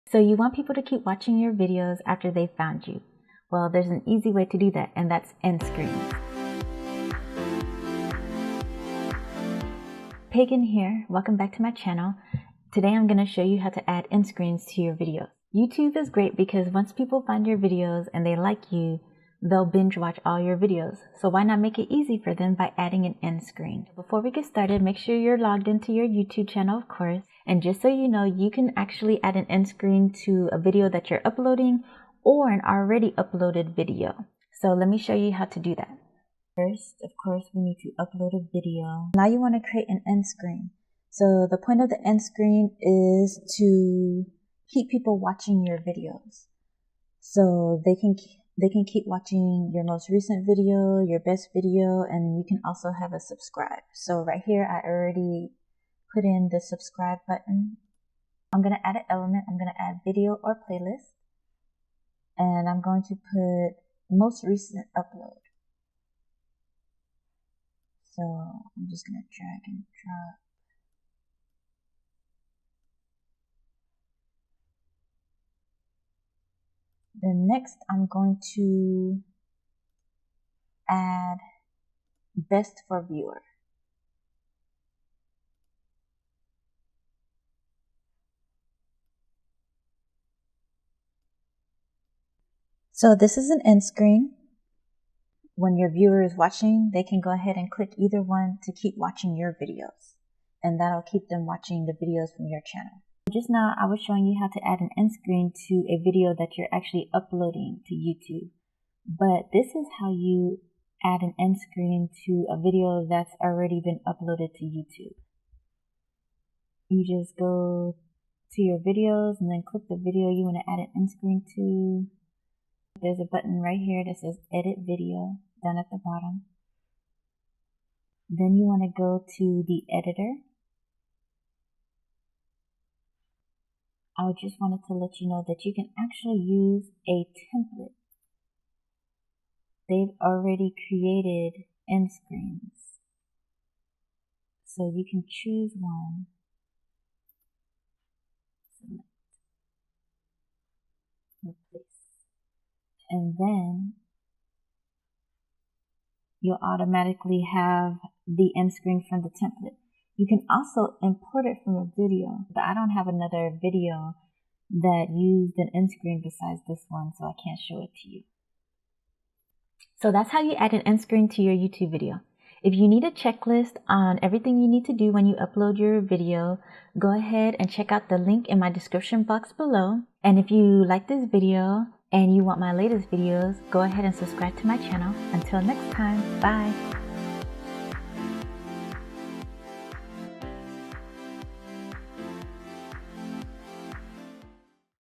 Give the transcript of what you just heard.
So you want people to keep watching your videos after they found you. Well, there's an easy way to do that, and that's end screens. Paigon here. Welcome back to my channel. Today I'm going to show you how to add end screens to your videos. YouTube is great because once people find your videos and they like you, they'll binge watch all your videos. So why not make it easy for them by adding an end screen? Before we get started, make sure you're logged into your YouTube channel, of course. And just so you know, you can actually add an end screen to a video that you're uploading or an already uploaded video. So let me show you how to do that. First, of course, we need to upload a video. Now you want to create an end screen. So the point of the end screen is to keep people watching your videos. So they can keep watching your most recent video, your best video, and you can also have a subscribe. So right here, I already put in the subscribe button. I'm going to add an element. I'm going to add video or playlist. And I'm going to put most recent upload. So I'm just going to drag and drop. Then next, I'm going to add best for viewer. So this is an end screen. When your viewer is watching, they can go ahead and click either one to keep watching your videos. And that'll keep them watching the videos from your channel. Just now, I was showing you how to add an end screen to a video that you're actually uploading to YouTube. But this is how you add an end screen to a video that's already been uploaded to YouTube. You just go to your videos and then click the video you want to add an end screen to. There's a button right here that says Edit Video down at the bottom. Then you want to go to the editor. I just wanted to let you know that you can actually use a template. They've already created end screens. So you can choose one. Select. Replace. And then you'll automatically have the end screen from the template. You can also import it from a video, but I don't have another video that used an end screen besides this one, so I can't show it to you. So that's how you add an end screen to your YouTube video. If you need a checklist on everything you need to do when you upload your video, go ahead and check out the link in my description box below. And if you like this video and you want my latest videos, go ahead and subscribe to my channel. Until next time, bye!